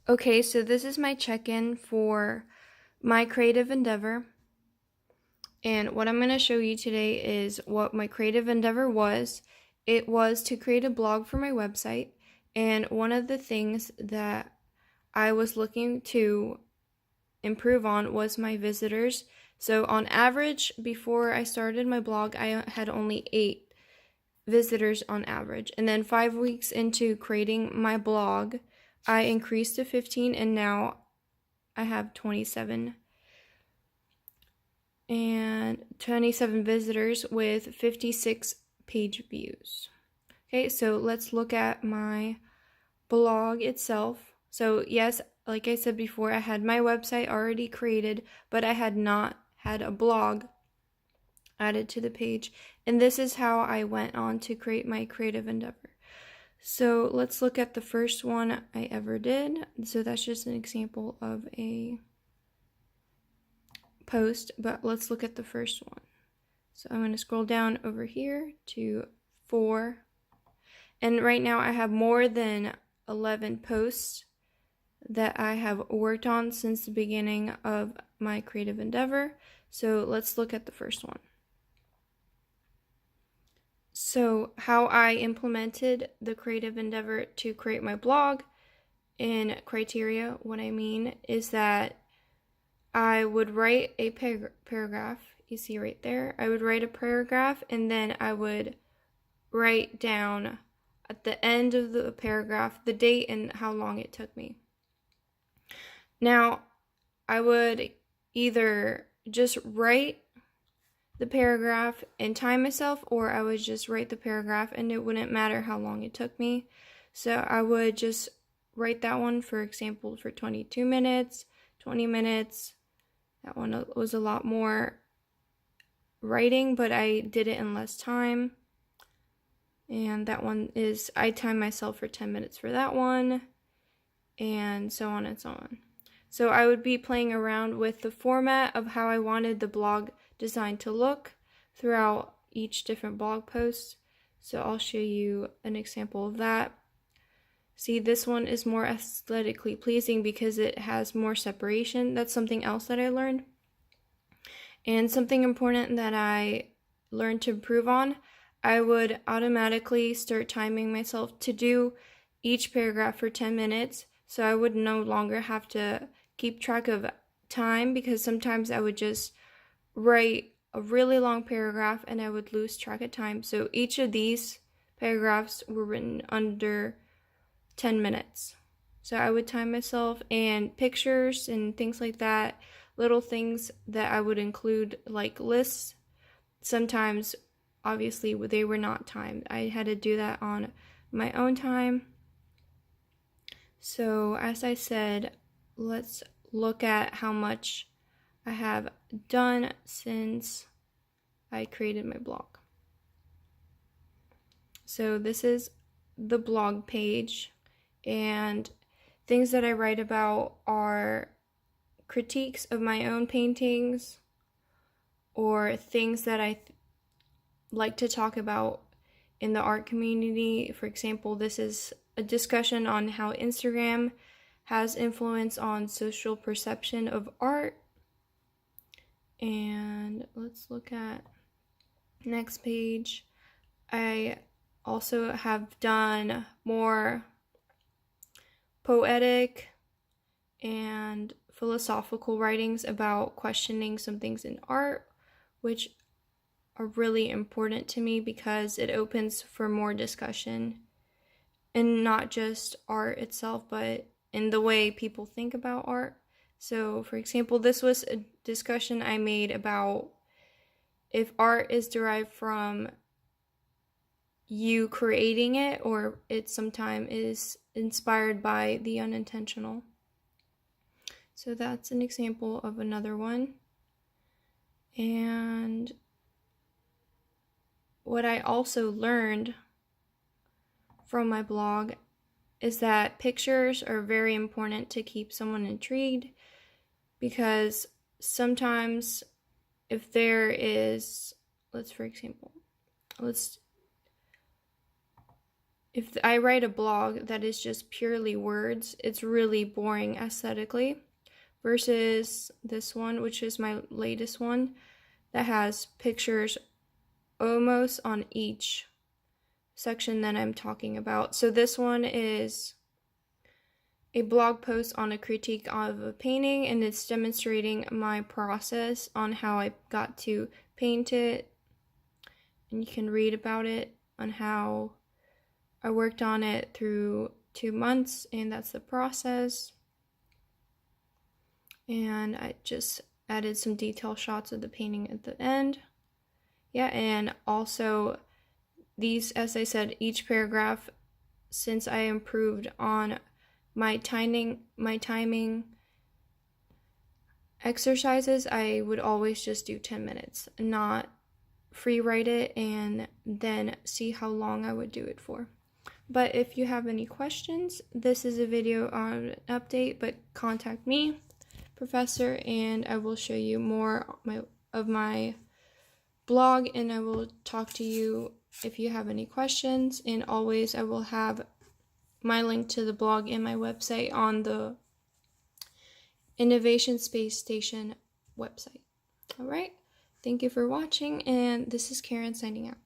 Okay, so this is my check-in for my creative endeavor. And what I'm going to show you today is what my creative endeavor was. It was to create a blog for my website. And one of the things that I was looking to improve on was my visitors. So on average, before I started my blog, I had only 8 visitors on average. And then 5 weeks into creating my blog, I increased to 15, and now I have 27 visitors with 56 page views. Okay, so let's look at my blog itself. So yes, like I said before, I had my website already created, but I had not had a blog added to the page. And this is how I went on to create my creative endeavor. So let's look at the first one I ever did. So that's just an example of a post, but let's look at the first one. So I'm going to scroll down over here to 4. And right now I have more than 11 posts that I have worked on since the beginning of my creative endeavor. So let's look at the first one. So how I implemented the creative endeavor to create my blog in criteria, what I mean is that I would write a paragraph. You see right there, I would write a paragraph, and then I would write down at the end of the paragraph the date and how long it took me. Now, I would either just write the paragraph and time myself, or I would just write the paragraph and it wouldn't matter how long it took me. So I would just write that one, for example, for 22 minutes, 20 minutes. That one was a lot more writing, but I did it in less time. And that one is, I timed myself for 10 minutes for that one, and so on and so on. So I would be playing around with the format of how I wanted the blog design to look throughout each different blog post. So I'll show you an example of that. See, this one is more aesthetically pleasing because it has more separation. That's something else that I learned. And something important that I learned to improve on, I would automatically start timing myself to do each paragraph for 10 minutes. So I would no longer have to keep track of time, because sometimes I would just write a really long paragraph and I would lose track of time. So each of these paragraphs were written under 10 minutes. So I would time myself, and pictures and things like that, little things that I would include, like lists. Sometimes, obviously, they were not timed. I had to do that on my own time. So as I said, let's look at how much I have done since I created my blog. So this is the blog page, and things that I write about are critiques of my own paintings or things that I like to talk about in the art community. For example, this is a discussion on how Instagram has influence on social perception of art. And let's look at next page. I also have done more poetic and philosophical writings about questioning some things in art, which are really important to me because it opens for more discussion, and not just art itself, but in the way people think about art. So, for example, this was a discussion I made about if art is derived from you creating it, or it sometimes is inspired by the unintentional. So that's an example of another one. And what I also learned from my blog is that pictures are very important to keep someone intrigued, because sometimes if there is, let's if I write a blog that is just purely words, it's really boring aesthetically, versus this one, which is my latest one, that has pictures almost on each section that I'm talking about. So this one is a blog post on a critique of a painting, and it's demonstrating my process on how I got to paint it, and you can read about it on how I worked on it through 2 months, and that's the process. And I just added some detail shots of the painting at the end. Yeah, and also these, as I said, each paragraph, since I improved on my timing exercises, I would always just do 10 minutes, not free write it and then see how long I would do it for. But if you have any questions, this is a video on an update, but contact me, Professor, and I will show you more of my blog, and I will talk to you if you have any questions. And always I will have my link to the blog and my website on the Innovation Space Station website. All right, thank you for watching, and this is Karen signing out.